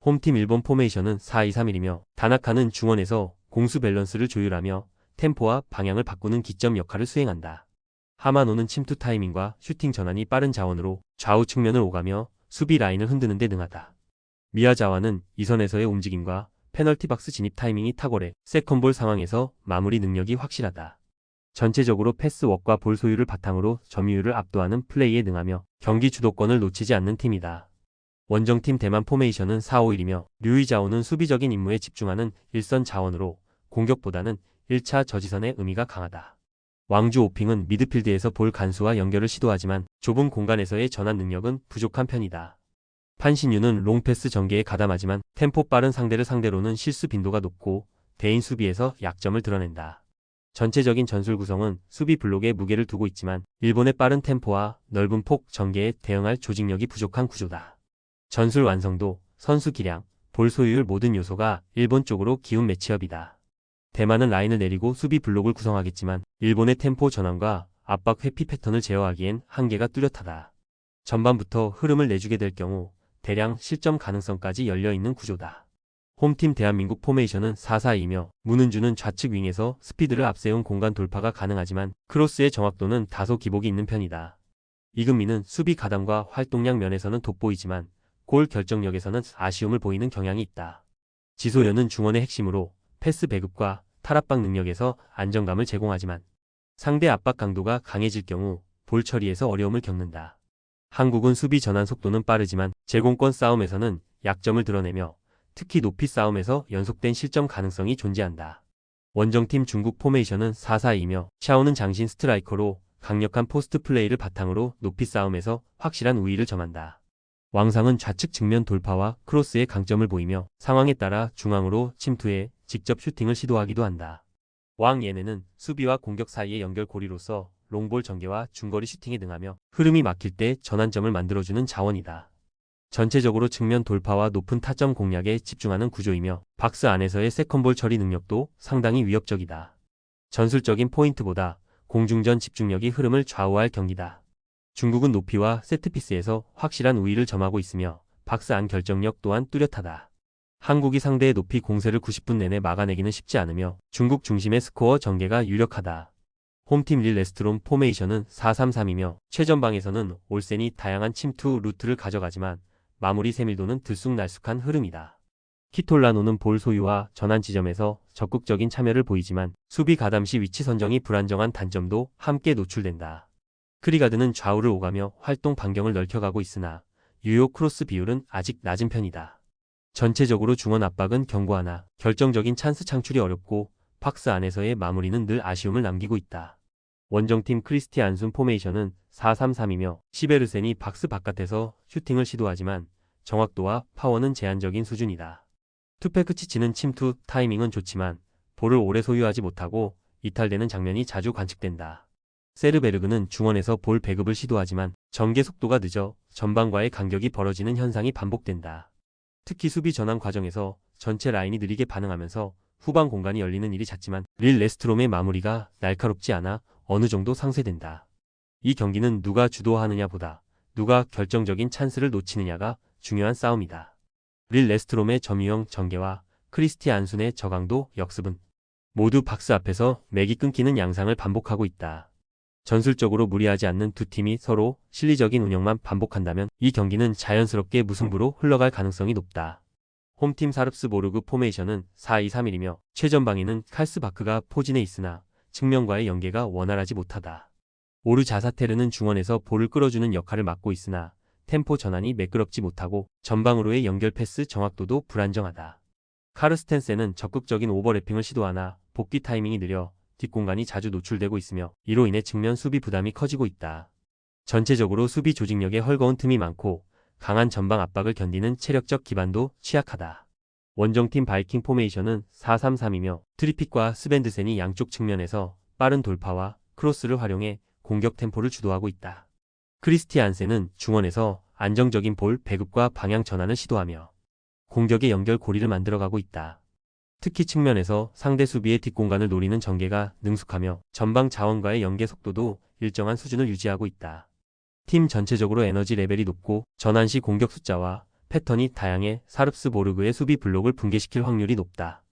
홈팀 일본 포메이션은 4-2-3-1이며 다나카는 중원에서 공수 밸런스를 조율하며 템포와 방향을 바꾸는 기점 역할을 수행한다. 하마노는 침투 타이밍과 슈팅 전환이 빠른 자원으로 좌우 측면을 오가며 수비 라인을 흔드는 데 능하다. 미야자와는 이선에서의 움직임과 페널티 박스 진입 타이밍이 탁월해 세컨볼 상황에서 마무리 능력이 확실하다. 전체적으로 패스웍과 볼 소유를 바탕으로 점유율을 압도하는 플레이에 능하며 경기 주도권을 놓치지 않는 팀이다. 원정팀 대만 포메이션은 4-5-1이며 류이자오는 수비적인 임무에 집중하는 일선 자원으로 공격보다는 1차 저지선의 의미가 강하다. 왕주 오핑은 미드필드에서 볼 간수와 연결을 시도하지만 좁은 공간에서의 전환 능력은 부족한 편이다. 판신유는 롱패스 전개에 가담하지만 템포 빠른 상대를 상대로는 실수 빈도가 높고 대인 수비에서 약점을 드러낸다. 전체적인 전술 구성은 수비 블록에 무게를 두고 있지만 일본의 빠른 템포와 넓은 폭 전개에 대응할 조직력이 부족한 구조다. 전술 완성도, 선수 기량, 볼 소유율 모든 요소가 일본 쪽으로 기운 매치업이다. 대만은 라인을 내리고 수비 블록을 구성하겠지만 일본의 템포 전환과 압박 회피 패턴을 제어하기엔 한계가 뚜렷하다. 전반부터 흐름을 내주게 될 경우 대량 실점 가능성까지 열려있는 구조다. 홈팀 대한민국 포메이션은 4-4-2이며 문은주는 좌측 윙에서 스피드를 앞세운 공간 돌파가 가능하지만 크로스의 정확도는 다소 기복이 있는 편이다. 이금민은 수비 가담과 활동량 면에서는 돋보이지만 골 결정력에서는 아쉬움을 보이는 경향이 있다. 지소연은 중원의 핵심으로 패스 배급과 탈압박 능력에서 안정감을 제공하지만 상대 압박 강도가 강해질 경우 볼 처리에서 어려움을 겪는다. 한국은 수비 전환 속도는 빠르지만 제공권 싸움에서는 약점을 드러내며 특히 높이 싸움에서 연속된 실점 가능성이 존재한다. 원정팀 중국 포메이션은 4-4-2이며 샤오는 장신 스트라이커로 강력한 포스트 플레이를 바탕으로 높이 싸움에서 확실한 우위를 점한다. 왕상은 좌측 측면 돌파와 크로스의 강점을 보이며 상황에 따라 중앙으로 침투해 직접 슈팅을 시도하기도 한다. 왕예네는 수비와 공격 사이의 연결고리로서 롱볼 전개와 중거리 슈팅에 능하며 흐름이 막힐 때 전환점을 만들어주는 자원이다. 전체적으로 측면 돌파와 높은 타점 공략에 집중하는 구조이며 박스 안에서의 세컨볼 처리 능력도 상당히 위협적이다. 전술적인 포인트보다 공중전 집중력이 흐름을 좌우할 경기다. 중국은 높이와 세트피스에서 확실한 우위를 점하고 있으며 박스 안 결정력 또한 뚜렷하다. 한국이 상대의 높이 공세를 90분 내내 막아내기는 쉽지 않으며 중국 중심의 스코어 전개가 유력하다. 홈팀 릴 레스트롬 포메이션은 4-3-3이며 최전방에서는 올센이 다양한 침투 루트를 가져가지만 마무리 세밀도는 들쑥날쑥한 흐름이다. 키톨라노는 볼 소유와 전환 지점에서 적극적인 참여를 보이지만 수비 가담 시 위치 선정이 불안정한 단점도 함께 노출된다. 크리가드는 좌우를 오가며 활동 반경을 넓혀가고 있으나 유효 크로스 비율은 아직 낮은 편이다. 전체적으로 중원 압박은 견고하나 결정적인 찬스 창출이 어렵고 박스 안에서의 마무리는 늘 아쉬움을 남기고 있다. 원정팀 크리스티안순 포메이션은 4-3-3이며 시베르센이 박스 바깥에서 슈팅을 시도하지만 정확도와 파워는 제한적인 수준이다. 투페크치치는 침투 타이밍은 좋지만 볼을 오래 소유하지 못하고 이탈되는 장면이 자주 관측된다. 세르베르그는 중원에서 볼 배급을 시도하지만 전개 속도가 늦어 전방과의 간격이 벌어지는 현상이 반복된다. 특히 수비 전환 과정에서 전체 라인이 느리게 반응하면서 후방 공간이 열리는 일이 잦지만 릴 레스트롬의 마무리가 날카롭지 않아 어느 정도 상쇄된다. 이 경기는 누가 주도하느냐 보다 누가 결정적인 찬스를 놓치느냐가 중요한 싸움이다. 릴 레스트롬의 점유형 전개와 크리스티안순의 저강도 역습은 모두 박스 앞에서 맥이 끊기는 양상을 반복하고 있다. 전술적으로 무리하지 않는 두 팀이 서로 실리적인 운영만 반복한다면 이 경기는 자연스럽게 무승부로 흘러갈 가능성이 높다. 홈팀 사릅스보르그 포메이션은 4-2-3-1이며 최전방에는 칼스바크가 포진해 있으나 측면과의 연계가 원활하지 못하다. 오르 자사테르는 중원에서 볼을 끌어주는 역할을 맡고 있으나 템포 전환이 매끄럽지 못하고 전방으로의 연결 패스 정확도도 불안정하다. 카르스텐센은 적극적인 오버래핑을 시도하나 복귀 타이밍이 느려 뒷공간이 자주 노출되고 있으며 이로 인해 측면 수비 부담이 커지고 있다. 전체적으로 수비 조직력에 헐거운 틈이 많고 강한 전방 압박을 견디는 체력적 기반도 취약하다. 원정팀 바이킹 포메이션은 4-3-3이며 트리픽과 스벤드센이 양쪽 측면에서 빠른 돌파와 크로스를 활용해 공격 템포를 주도하고 있다. 크리스티안센은 중원에서 안정적인 볼 배급과 방향 전환을 시도하며 공격의 연결 고리를 만들어가고 있다. 특히 측면에서 상대 수비의 뒷공간을 노리는 전개가 능숙하며 전방 자원과의 연계 속도도 일정한 수준을 유지하고 있다. 팀 전체적으로 에너지 레벨이 높고 전환 시 공격 숫자와 패턴이 다양해 사릅스보르그의 수비 블록을 붕괴시킬 확률이 높다.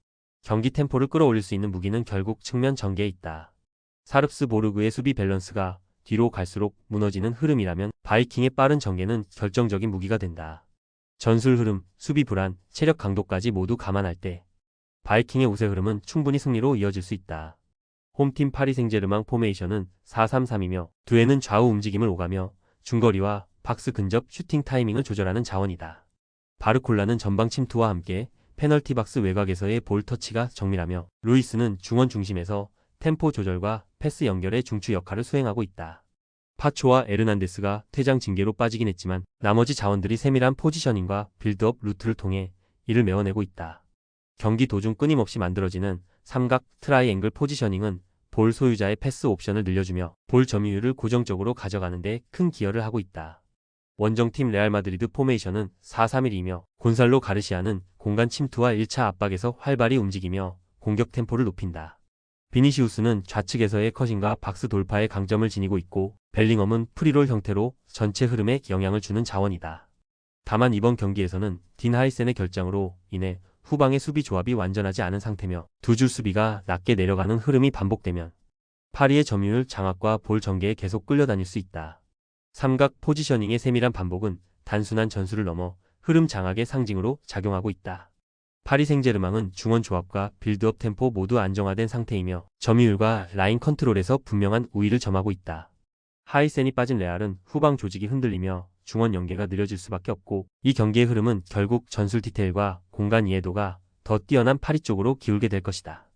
경기 템포를 끌어올릴 수 있는 무기는 결국 측면 전개에 있다. 사릅스보르그의 수비 밸런스가 뒤로 갈수록 무너지는 흐름이라면 바이킹의 빠른 전개는 결정적인 무기가 된다. 전술 흐름, 수비 불안, 체력 강도까지 모두 감안할 때 바이킹의 우세 흐름은 충분히 승리로 이어질 수 있다. 홈팀 파리 생제르맹 포메이션은 4-3-3이며 뒤에는 좌우 움직임을 오가며 중거리와 박스 근접 슈팅 타이밍을 조절하는 자원이다. 바르콜라는 전방 침투와 함께 페널티 박스 외곽에서의 볼 터치가 정밀하며 루이스는 중원 중심에서 템포 조절과 패스 연결의 중추 역할을 수행하고 있다. 파초와 에르난데스가 퇴장 징계로 빠지긴 했지만 나머지 자원들이 세밀한 포지셔닝과 빌드업 루트를 통해 이를 메워내고 있다. 경기 도중 끊임없이 만들어지는 삼각 트라이앵글 포지셔닝은 볼 소유자의 패스 옵션을 늘려주며 볼 점유율을 고정적으로 가져가는 데 큰 기여를 하고 있다. 원정팀 레알 마드리드 포메이션은 4-3-1이며 곤살로 가르시아는 공간 침투와 1차 압박에서 활발히 움직이며 공격 템포를 높인다. 비니시우스는 좌측에서의 컷인과 박스 돌파에 강점을 지니고 있고 벨링엄은 프리롤 형태로 전체 흐름에 영향을 주는 자원이다. 다만 이번 경기에서는 딘 하이센의 결장으로 인해 후방의 수비 조합이 완전하지 않은 상태며 두 줄 수비가 낮게 내려가는 흐름이 반복되면 파리의 점유율 장악과 볼 전개에 계속 끌려다닐 수 있다. 삼각 포지셔닝의 세밀한 반복은 단순한 전술을 넘어 흐름 장악의 상징으로 작용하고 있다. 파리 생제르맹은 중원 조합과 빌드업 템포 모두 안정화된 상태이며 점유율과 라인 컨트롤에서 분명한 우위를 점하고 있다. 하이센이 빠진 레알은 후방 조직이 흔들리며 중원 연계가 느려질 수밖에 없고 이 경기의 흐름은 결국 전술 디테일과 공간 이해도가 더 뛰어난 파리 쪽으로 기울게 될 것이다.